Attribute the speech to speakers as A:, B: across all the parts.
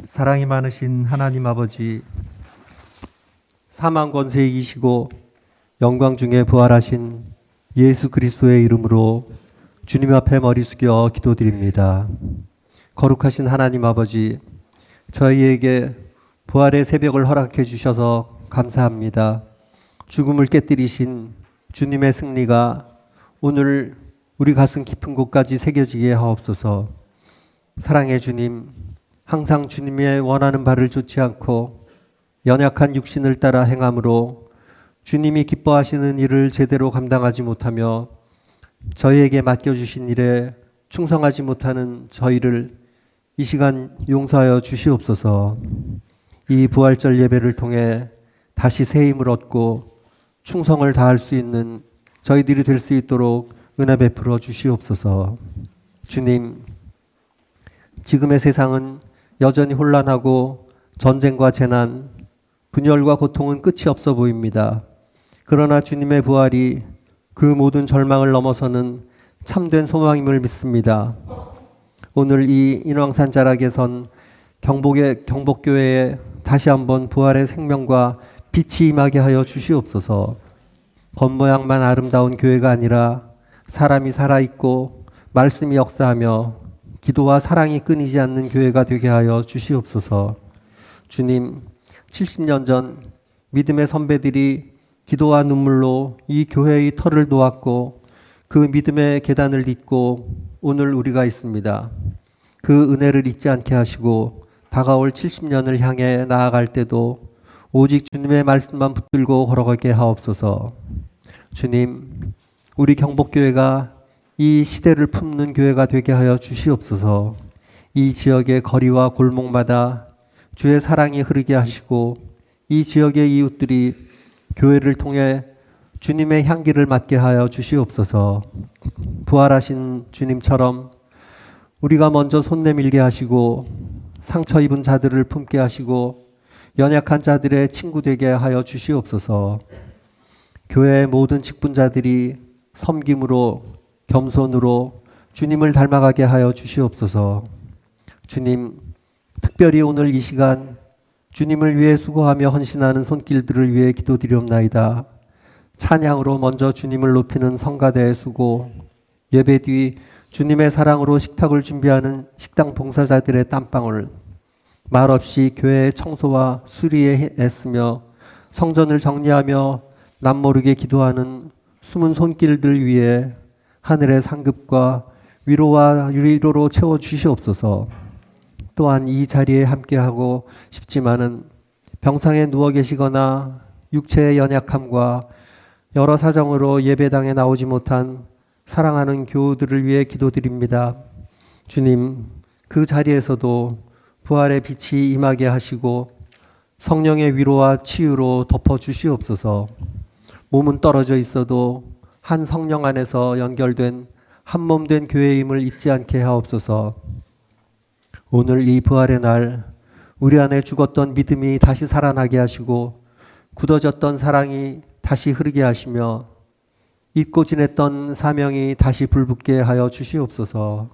A: 사랑이 많으신 하나님 아버지, 사망 권세 이기시고 영광 중에 부활하신 예수 그리스도의 이름으로 주님 앞에 머리 숙여 기도드립니다. 거룩하신 하나님 아버지, 저희에게 부활의 새벽을 허락해 주셔서 감사합니다. 죽음을 깨뜨리신 주님의 승리가 오늘 우리 가슴 깊은 곳까지 새겨지게 하옵소서. 사랑의 주님, 항상 주님의 원하는 바를 좇지 않고 연약한 육신을 따라 행함으로 주님이 기뻐하시는 일을 제대로 감당하지 못하며 저희에게 맡겨주신 일에 충성하지 못하는 저희를 이 시간 용서하여 주시옵소서. 이 부활절 예배를 통해 다시 새 힘을 얻고 충성을 다할 수 있는 저희들이 될 수 있도록 은혜 베풀어 주시옵소서. 주님, 지금의 세상은 여전히 혼란하고 전쟁과 재난, 분열과 고통은 끝이 없어 보입니다. 그러나 주님의 부활이 그 모든 절망을 넘어서는 참된 소망임을 믿습니다. 오늘 이 인왕산 자락에 선 경복교회에 다시 한번 부활의 생명과 빛이 임하게 하여 주시옵소서. 겉모양만 아름다운 교회가 아니라 사람이 살아있고 말씀이 역사하며 기도와 사랑이 끊이지 않는 교회가 되게 하여 주시옵소서. 주님, 70년 전 믿음의 선배들이 기도와 눈물로 이 교회의 터를 놓았고 그 믿음의 계단을 딛고 오늘 우리가 있습니다. 그 은혜를 잊지 않게 하시고 다가올 70년을 향해 나아갈 때도 오직 주님의 말씀만 붙들고 걸어가게 하옵소서. 주님, 우리 경복교회가 이 시대를 품는 교회가 되게 하여 주시옵소서. 이 지역의 거리와 골목마다 주의 사랑이 흐르게 하시고 이 지역의 이웃들이 교회를 통해 주님의 향기를 맡게 하여 주시옵소서. 부활하신 주님처럼 우리가 먼저 손 내밀게 하시고 상처 입은 자들을 품게 하시고 연약한 자들의 친구 되게 하여 주시옵소서. 교회의 모든 직분자들이 섬김으로 겸손으로 주님을 닮아가게 하여 주시옵소서. 주님, 특별히 오늘 이 시간 주님을 위해 수고하며 헌신하는 손길들을 위해 기도드리옵나이다. 찬양으로 먼저 주님을 높이는 성가대의 수고, 예배 뒤 주님의 사랑으로 식탁을 준비하는 식당 봉사자들의 땀방울, 말없이 교회의 청소와 수리에 애쓰며 성전을 정리하며 남모르게 기도하는 숨은 손길들 위에 하늘의 상급과 위로로 채워주시옵소서. 또한 이 자리에 함께하고 싶지만은 병상에 누워 계시거나 육체의 연약함과 여러 사정으로 예배당에 나오지 못한 사랑하는 교우들을 위해 기도드립니다. 주님, 그 자리에서도 부활의 빛이 임하게 하시고 성령의 위로와 치유로 덮어주시옵소서. 몸은 떨어져 있어도 한 성령 안에서 연결된 한 몸 된 교회임을 잊지 않게 하옵소서. 오늘 이 부활의 날 우리 안에 죽었던 믿음이 다시 살아나게 하시고 굳어졌던 사랑이 다시 흐르게 하시며 잊고 지냈던 사명이 다시 불붙게 하여 주시옵소서.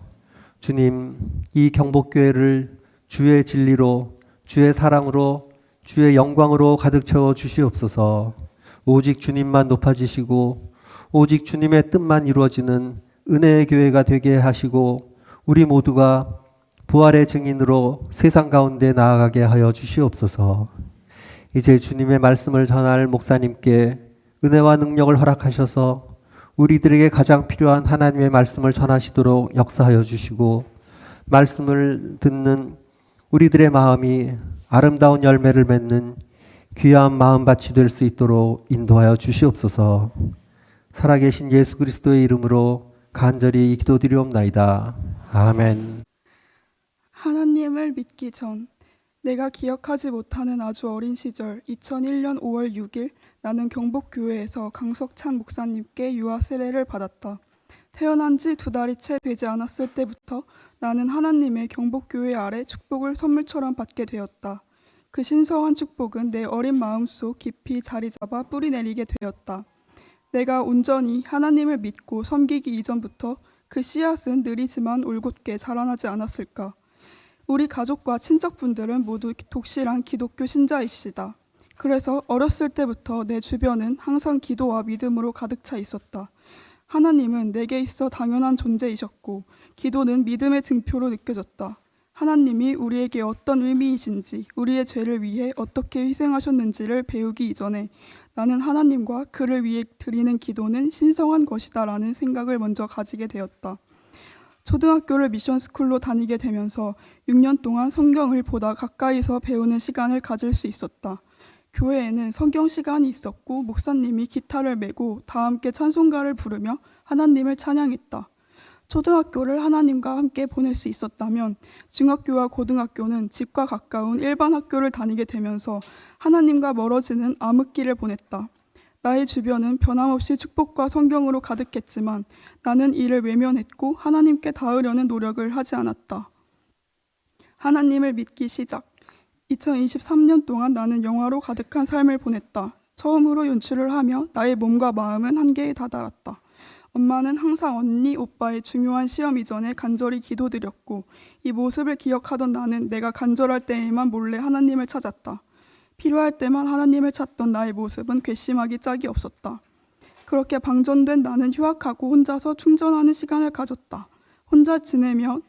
A: 주님, 이 경복교회를 주의 진리로, 주의 사랑으로, 주의 영광으로 가득 채워 주시옵소서. 오직 주님만 높아지시고 오직 주님의 뜻만 이루어지는 은혜의 교회가 되게 하시고 우리 모두가 부활의 증인으로 세상 가운데 나아가게 하여 주시옵소서. 이제 주님의 말씀을 전할 목사님께 은혜와 능력을 허락하셔서 우리들에게 가장 필요한 하나님의 말씀을 전하시도록 역사하여 주시고 말씀을 듣는 우리들의 마음이 아름다운 열매를 맺는 귀한 마음밭이 될 수 있도록 인도하여 주시옵소서. 살아계신 예수 그리스도의 이름으로 간절히 기도드리옵나이다. 아멘.
B: 하나님을 믿기 전 내가 기억하지 못하는 아주 어린 시절 2001년 5월 6일 나는 경복교회에서 강석찬 목사님께 유아 세례를 받았다. 태어난 지 2달이 채 되지 않았을 때부터 나는 하나님의 경복교회 아래 축복을 선물처럼 받게 되었다. 그 신성한 축복은 내 어린 마음속 깊이 자리 잡아 뿌리 내리게 되었다. 내가 온전히 하나님을 믿고 섬기기 이전부터 그 씨앗은 느리지만 올곧게 자라나지 않았을까. 우리 가족과 친척분들은 모두 독실한 기독교 신자이시다. 그래서 어렸을 때부터 내 주변은 항상 기도와 믿음으로 가득 차 있었다. 하나님은 내게 있어 당연한 존재이셨고 기도는 믿음의 증표로 느껴졌다. 하나님이 우리에게 어떤 의미이신지, 우리의 죄를 위해 어떻게 희생하셨는지를 배우기 이전에 나는 하나님과 그를 위해 드리는 기도는 신성한 것이다라는 생각을 먼저 가지게 되었다. 초등학교를 미션스쿨로 다니게 되면서 6년 동안 성경을 보다 가까이서 배우는 시간을 가질 수 있었다. 교회에는 성경 시간이 있었고 목사님이 기타를 메고 다 함께 찬송가를 부르며 하나님을 찬양했다. 초등학교를 하나님과 함께 보낼 수 있었다면 중학교와 고등학교는 집과 가까운 일반 학교를 다니게 되면서 하나님과 멀어지는 암흑기를 보냈다. 나의 주변은 변함없이 축복과 성경으로 가득했지만 나는 이를 외면했고 하나님께 닿으려는 노력을 하지 않았다. 하나님을 믿기 시작. 2023년 동안 나는 영화로 가득한 삶을 보냈다. 처음으로 연출을 하며 나의 몸과 마음은 한계에 다다랐다. 엄마는 항상 언니, 오빠의 중요한 시험 이전에 간절히 기도드렸고 이 모습을 기억하던 나는 내가 간절할 때에만 몰래 하나님을 찾았다. 필요할 때만 하나님을 찾던 나의 모습은 괘씸하기 짝이 없었다. 그렇게 방전된 나는 휴학하고 혼자서 충전하는 시간을 가졌다. 혼자 지내며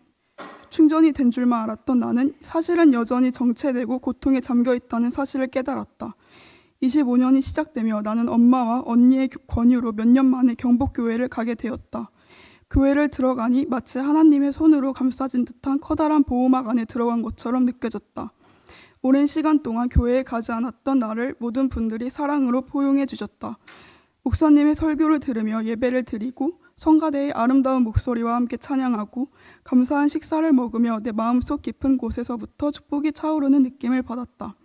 B: 충전이 된 줄만 알았던 나는 사실은 여전히 정체되고 고통에 잠겨 있다는 사실을 깨달았다. 25년이 시작되며 나는 엄마와 언니의 권유로 몇 년 만에 경복교회를 가게 되었다. 교회를 들어가니 마치 하나님의 손으로 감싸진 듯한 커다란 보호막 안에 들어간 것처럼 느껴졌다. 오랜 시간 동안 교회에 가지 않았던 나를 모든 분들이 사랑으로 포용해 주셨다. 목사님의 설교를 들으며 예배를 드리고 성가대의 아름다운 목소리와 함께 찬양하고 감사한 식사를 먹으며 내 마음속 깊은 곳에서부터 축복이 차오르는 느낌을 받았다.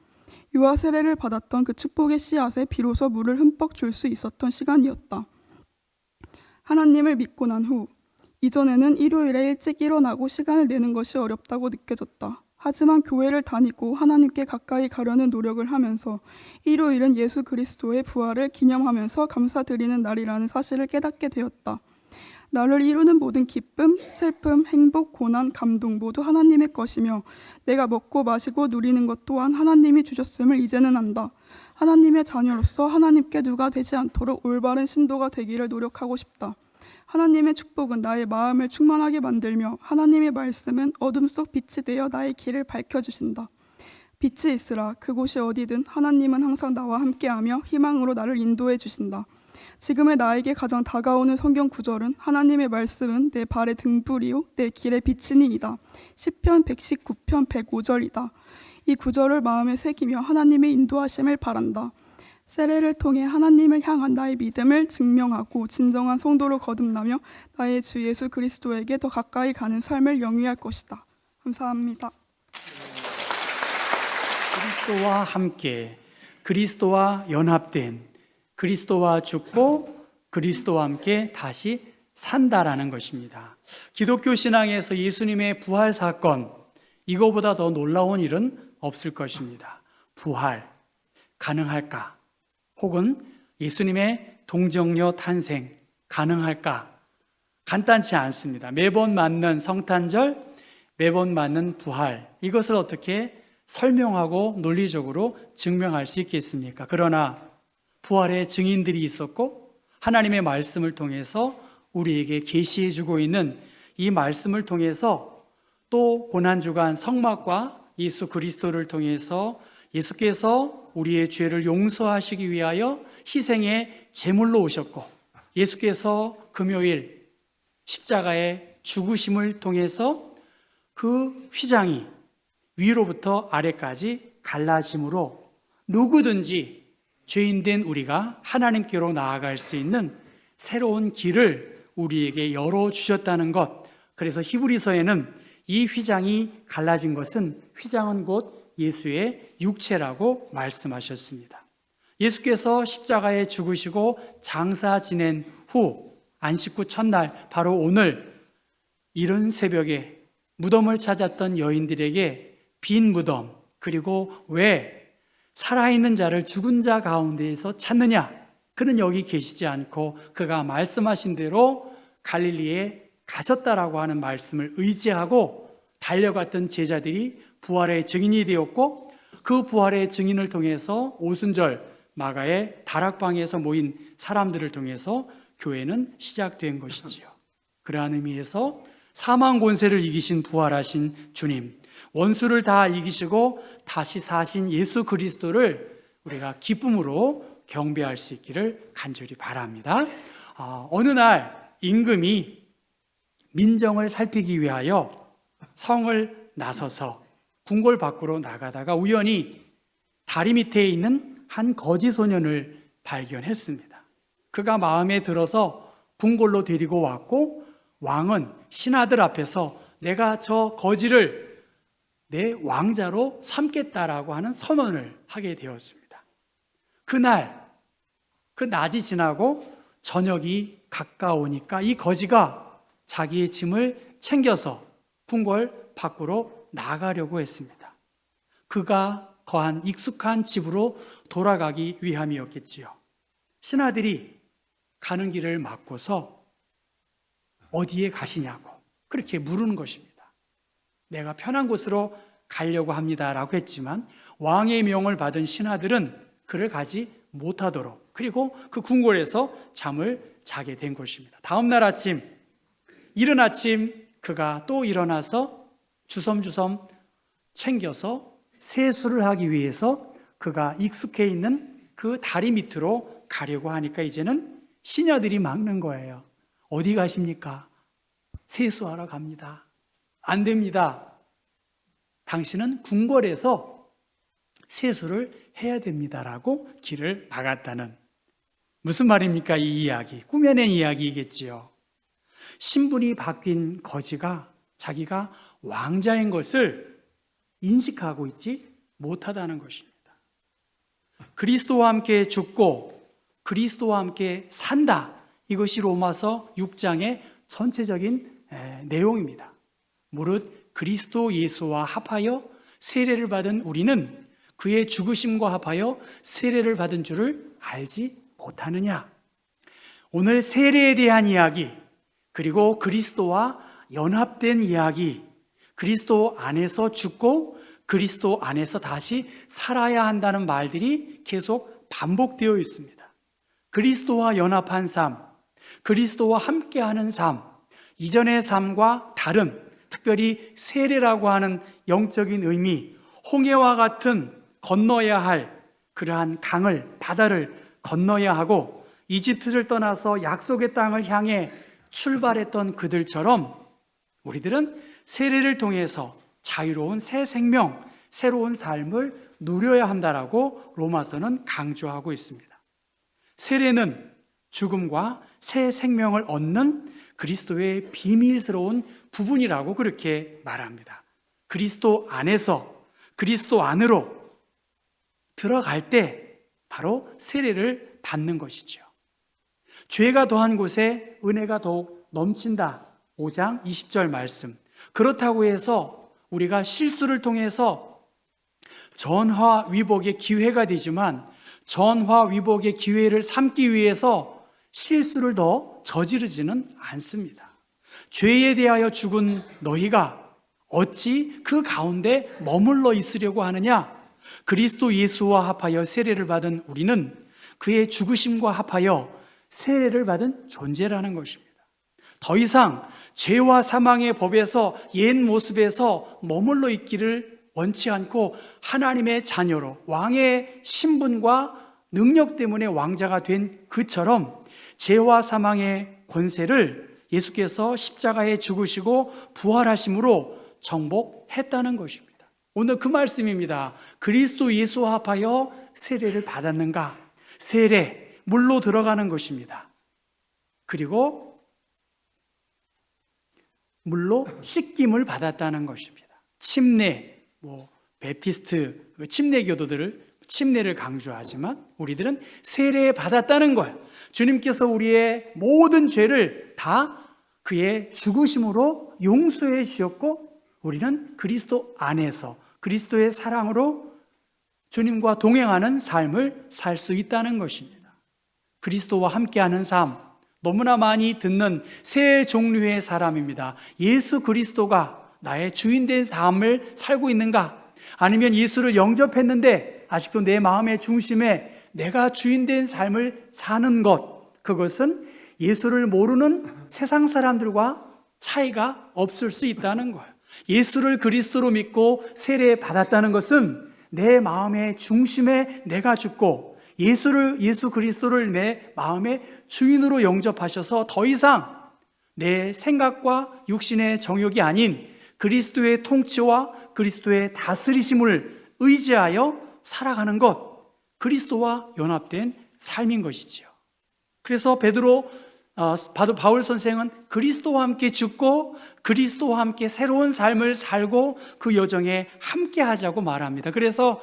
B: 유아 세례를 받았던 그 축복의 씨앗에 비로소 물을 흠뻑 줄 수 있었던 시간이었다. 하나님을 믿고 난 후 이전에는 일요일에 일찍 일어나고 시간을 내는 것이 어렵다고 느껴졌다. 하지만 교회를 다니고 하나님께 가까이 가려는 노력을 하면서 일요일은 예수 그리스도의 부활을 기념하면서 감사드리는 날이라는 사실을 깨닫게 되었다. 나를 이루는 모든 기쁨, 슬픔, 행복, 고난, 감동 모두 하나님의 것이며 내가 먹고 마시고 누리는 것 또한 하나님이 주셨음을 이제는 안다. 하나님의 자녀로서 하나님께 누가 되지 않도록 올바른 신도가 되기를 노력하고 싶다. 하나님의 축복은 나의 마음을 충만하게 만들며 하나님의 말씀은 어둠 속 빛이 되어 나의 길을 밝혀주신다. 빛이 있으라 그곳이 어디든 하나님은 항상 나와 함께하며 희망으로 나를 인도해 주신다. 지금의 나에게 가장 다가오는 성경 구절은 하나님의 말씀은 내 발의 등불이요 내 길의 빛이니이다. 시편 119편 105절이다. 이 구절을 마음에 새기며 하나님의 인도하심을 바란다. 세례를 통해 하나님을 향한 나의 믿음을 증명하고 진정한 성도로 거듭나며 나의 주 예수 그리스도에게 더 가까이 가는 삶을 영위할 것이다. 감사합니다.
C: 그리스도와 함께, 그리스도와 연합된, 그리스도와 죽고 그리스도와 함께 다시 산다라는 것입니다. 기독교 신앙에서 예수님의 부활 사건, 이거보다 더 놀라운 일은 없을 것입니다. 부활, 가능할까? 혹은 예수님의 동정녀 탄생, 가능할까? 간단치 않습니다. 매번 맞는 성탄절, 매번 맞는 부활, 이것을 어떻게 설명하고 논리적으로 증명할 수 있겠습니까? 그러나 부활의 증인들이 있었고 하나님의 말씀을 통해서 우리에게 계시해 주고 있는 이 말씀을 통해서 또 고난주간 성막과 예수 그리스도를 통해서 예수께서 우리의 죄를 용서하시기 위하여 희생의 제물로 오셨고 예수께서 금요일 십자가의 죽으심을 통해서 그 휘장이 위로부터 아래까지 갈라짐으로 누구든지 죄인된 우리가 하나님께로 나아갈 수 있는 새로운 길을 우리에게 열어주셨다는 것. 그래서 히브리서에는 이 휘장이 갈라진 것은 휘장은 곧 예수의 육체라고 말씀하셨습니다. 예수께서 십자가에 죽으시고 장사 지낸 후 안식 후 첫날 바로 오늘 이른 새벽에 무덤을 찾았던 여인들에게 빈 무덤 그리고 왜 살아있는 자를 죽은 자 가운데에서 찾느냐? 그는 여기 계시지 않고 그가 말씀하신 대로 갈릴리에 가셨다라고 하는 말씀을 의지하고 달려갔던 제자들이 부활의 증인이 되었고, 그 부활의 증인을 통해서 오순절 마가의 다락방에서 모인 사람들을 통해서 교회는 시작된 것이지요. 그러한 의미에서 사망 권세를 이기신 부활하신 주님, 원수를 다 이기시고 다시 사신 예수 그리스도를 우리가 기쁨으로 경배할 수 있기를 간절히 바랍니다. 어느 날 임금이 민정을 살피기 위하여 성을 나서서 궁궐 밖으로 나가다가 우연히 다리 밑에 있는 한 거지 소년을 발견했습니다. 그가 마음에 들어서 궁궐로 데리고 왔고, 왕은 신하들 앞에서 내가 저 거지를 내 왕자로 삼겠다라고 하는 선언을 하게 되었습니다. 그날 그 낮이 지나고 저녁이 가까우니까 이 거지가 자기의 짐을 챙겨서 궁궐 밖으로 나가려고 했습니다. 그가 거한 익숙한 집으로 돌아가기 위함이었겠지요. 신하들이 가는 길을 막고서 어디에 가시냐고 그렇게 물은 것입니다. 내가 편한 곳으로 가려고 합니다라고 했지만 왕의 명을 받은 신하들은 그를 가지 못하도록, 그리고 그 궁궐에서 잠을 자게 된 것입니다. 다음 날 아침, 이른 아침 그가 또 일어나서 주섬주섬 챙겨서 세수를 하기 위해서 그가 익숙해 있는 그 다리 밑으로 가려고 하니까 이제는 시녀들이 막는 거예요. 어디 가십니까? 세수하러 갑니다. 안 됩니다. 당신은 궁궐에서 세수를 해야 됩니다라고 길을 막았다는, 무슨 말입니까? 이 이야기, 꾸며낸 이야기이겠지요. 신분이 바뀐 거지가 자기가 왕자인 것을 인식하고 있지 못하다는 것입니다. 그리스도와 함께 죽고 그리스도와 함께 산다, 이것이 로마서 6장의 전체적인 내용입니다. 무릇 그리스도 예수와 합하여 세례를 받은 우리는 그의 죽으심과 합하여 세례를 받은 줄을 알지 못하느냐. 오늘 세례에 대한 이야기, 그리고 그리스도와 연합된 이야기, 그리스도 안에서 죽고 그리스도 안에서 다시 살아야 한다는 말들이 계속 반복되어 있습니다. 그리스도와 연합한 삶, 그리스도와 함께하는 삶, 이전의 삶과 다른, 특별히 세례라고 하는 영적인 의미, 홍해와 같은 건너야 할 그러한 강을, 바다를 건너야 하고 이집트를 떠나서 약속의 땅을 향해 출발했던 그들처럼 우리들은 세례를 통해서 자유로운 새 생명, 새로운 삶을 누려야 한다라고 로마서는 강조하고 있습니다. 세례는 죽음과 새 생명을 얻는 그리스도의 비밀스러운 부분이라고 그렇게 말합니다. 그리스도 안에서, 그리스도 안으로 들어갈 때 바로 세례를 받는 것이죠. 죄가 더한 곳에 은혜가 더욱 넘친다. 5장 20절 말씀. 그렇다고 해서 우리가 실수를 통해서 전화위복의 기회가 되지만 전화위복의 기회를 삼기 위해서 실수를 더 저지르지는 않습니다. 죄에 대하여 죽은 너희가 어찌 그 가운데 머물러 있으려고 하느냐? 그리스도 예수와 합하여 세례를 받은 우리는 그의 죽으심과 합하여 세례를 받은 존재라는 것입니다. 더 이상 죄와 사망의 법에서 옛 모습에서 머물러 있기를 원치 않고 하나님의 자녀로 왕의 신분과 능력 때문에 왕자가 된 그처럼 죄와 사망의 권세를 예수께서 십자가에 죽으시고 부활하심으로 정복했다는 것입니다. 오늘 그 말씀입니다. 그리스도 예수와 합하여 세례를 받았는가? 세례, 물로 들어가는 것입니다. 그리고 물로 씻김을 받았다는 것입니다. 침례, 베프티스트 침례교도들을 침례를 강조하지만 우리들은 세례 받았다는 거예요. 주님께서 우리의 모든 죄를 다 그의 죽으심으로 용서해 주셨고 우리는 그리스도 안에서 그리스도의 사랑으로 주님과 동행하는 삶을 살 수 있다는 것입니다. 그리스도와 함께하는 삶, 너무나 많이 듣는 세 종류의 사람입니다. 예수 그리스도가 나의 주인된 삶을 살고 있는가? 아니면 예수를 영접했는데 아직도 내 마음의 중심에 내가 주인된 삶을 사는 것, 그것은 예수를 모르는 세상 사람들과 차이가 없을 수 있다는 거예요. 예수를 그리스도로 믿고 세례 받았다는 것은 내 마음의 중심에 내가 죽고 예수 그리스도를 내 마음의 주인으로 영접하셔서 더 이상 내 생각과 육신의 정욕이 아닌 그리스도의 통치와 그리스도의 다스리심을 의지하여 살아가는 것, 그리스도와 연합된 삶인 것이지요. 그래서 바울 선생은 그리스도와 함께 죽고 그리스도와 함께 새로운 삶을 살고 그 여정에 함께 하자고 말합니다. 그래서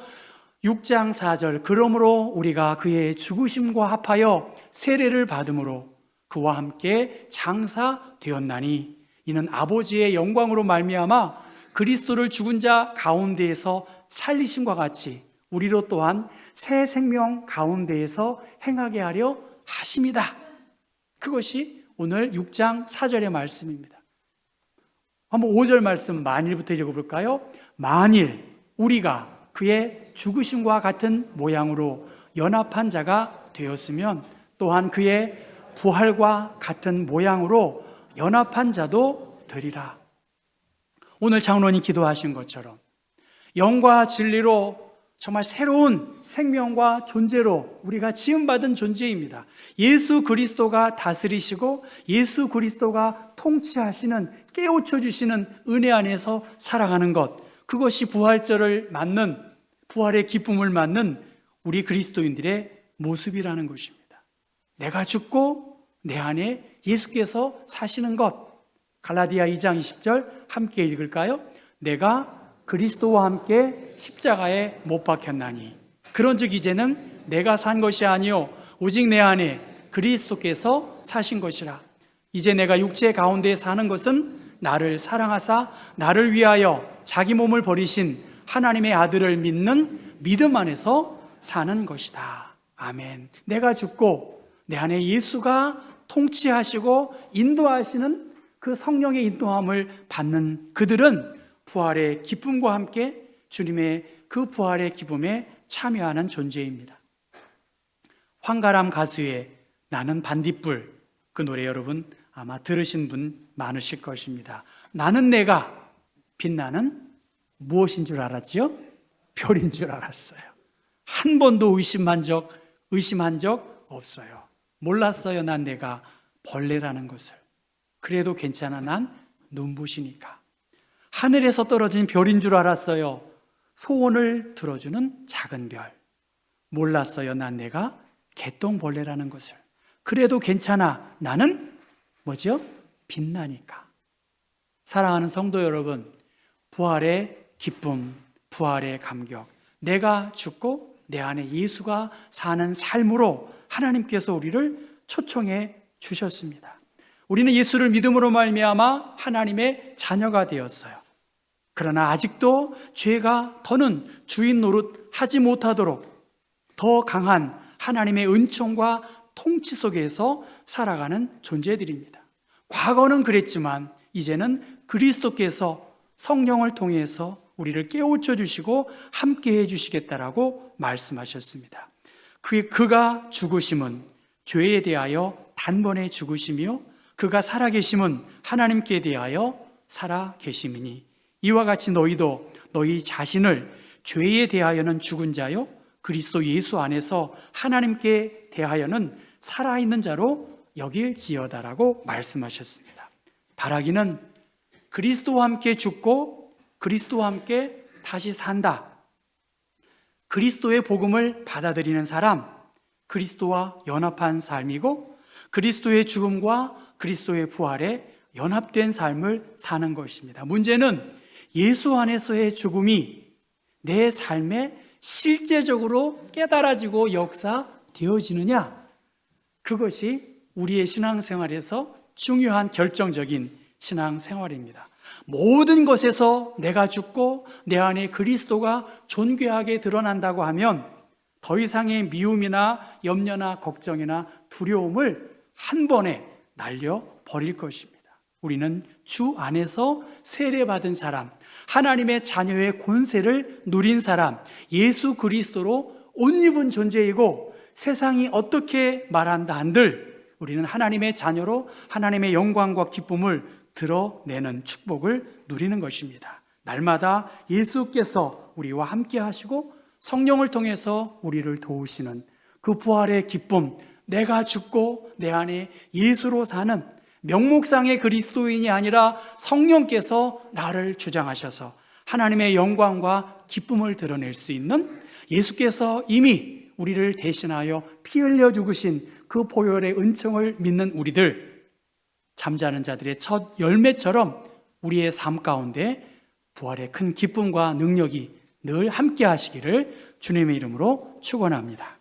C: 6장 4절, 그러므로 우리가 그의 죽으심과 합하여 세례를 받음으로 그와 함께 장사되었나니 이는 아버지의 영광으로 말미암아 그리스도를 죽은 자 가운데에서 살리심과 같이 우리로 또한 새 생명 가운데에서 행하게 하려 하심이다. 그것이 오늘 6장 4절의 말씀입니다. 한번 5절 말씀 만일부터 읽어볼까요? 만일 우리가 그의 죽으심과 같은 모양으로 연합한 자가 되었으면 또한 그의 부활과 같은 모양으로 연합한 자도 되리라. 오늘 장로님 기도하신 것처럼 영과 진리로 정말 새로운 생명과 존재로 우리가 지음받은 존재입니다. 예수 그리스도가 다스리시고 예수 그리스도가 통치하시는, 깨우쳐 주시는 은혜 안에서 살아가는 것, 그것이 부활절을 맞는, 부활의 기쁨을 맞는 우리 그리스도인들의 모습이라는 것입니다. 내가 죽고 내 안에 예수께서 사시는 것. 갈라디아 2장 20절 함께 읽을까요? 내가 그리스도와 함께 십자가에 못 박혔나니 그런즉 이제는 내가 산 것이 아니요 오직 내 안에 그리스도께서 사신 것이라. 이제 내가 육체 가운데 사는 것은 나를 사랑하사 나를 위하여 자기 몸을 버리신 하나님의 아들을 믿는 믿음 안에서 사는 것이다. 아멘. 내가 죽고 내 안에 예수가 통치하시고 인도하시는 그 성령의 인도함을 받는 그들은 부활의 기쁨과 함께 주님의 그 부활의 기쁨에 참여하는 존재입니다. 황가람 가수의 나는 반딧불, 그 노래 여러분 아마 들으신 분 많으실 것입니다. 나는 내가 빛나는 무엇인 줄 알았지요? 별인 줄 알았어요. 한 번도 의심한 적 없어요. 몰랐어요. 난 내가 벌레라는 것을. 그래도 괜찮아. 난 눈부시니까. 하늘에서 떨어진 별인 줄 알았어요. 소원을 들어주는 작은 별. 몰랐어요. 난 내가 개똥벌레라는 것을. 그래도 괜찮아. 나는 뭐죠? 빛나니까. 사랑하는 성도 여러분, 부활의 기쁨, 부활의 감격, 내가 죽고 내 안에 예수가 사는 삶으로 하나님께서 우리를 초청해 주셨습니다. 우리는 예수를 믿음으로 말미암아 하나님의 자녀가 되었어요. 그러나 아직도 죄가 더는 주인 노릇 하지 못하도록 더 강한 하나님의 은총과 통치 속에서 살아가는 존재들입니다. 과거는 그랬지만 이제는 그리스도께서 성령을 통해서 우리를 깨우쳐 주시고 함께 해 주시겠다라고 말씀하셨습니다. 그가 죽으심은 죄에 대하여 단번에 죽으심이요 그가 살아계심은 하나님께 대하여 살아계심이니 이와 같이 너희도 너희 자신을 죄에 대하여는 죽은 자요 그리스도 예수 안에서 하나님께 대하여는 살아있는 자로 여길지어다라고 말씀하셨습니다. 바라기는 그리스도와 함께 죽고 그리스도와 함께 다시 산다. 그리스도의 복음을 받아들이는 사람, 그리스도와 연합한 삶이고 그리스도의 죽음과 그리스도의 부활에 연합된 삶을 사는 것입니다. 문제는 예수 안에서의 죽음이 내 삶에 실제적으로 깨달아지고 역사되어지느냐? 그것이 우리의 신앙생활에서 중요한 결정적인 신앙생활입니다. 모든 것에서 내가 죽고 내 안에 그리스도가 존귀하게 드러난다고 하면 더 이상의 미움이나 염려나 걱정이나 두려움을 한 번에 날려버릴 것입니다. 우리는 주 안에서 세례받은 사람, 하나님의 자녀의 권세를 누린 사람, 예수 그리스도로 옷 입은 존재이고 세상이 어떻게 말한다 한들 우리는 하나님의 자녀로 하나님의 영광과 기쁨을 드러내는 축복을 누리는 것입니다. 날마다 예수께서 우리와 함께 하시고 성령을 통해서 우리를 도우시는 그 부활의 기쁨, 내가 죽고 내 안에 예수로 사는 명목상의 그리스도인이 아니라 성령께서 나를 주장하셔서 하나님의 영광과 기쁨을 드러낼 수 있는 예수께서 이미 우리를 대신하여 피 흘려 죽으신 그 보혈의 은총을 믿는 우리들, 잠자는 자들의 첫 열매처럼 우리의 삶 가운데 부활의 큰 기쁨과 능력이 늘 함께 하시기를 주님의 이름으로 축원합니다.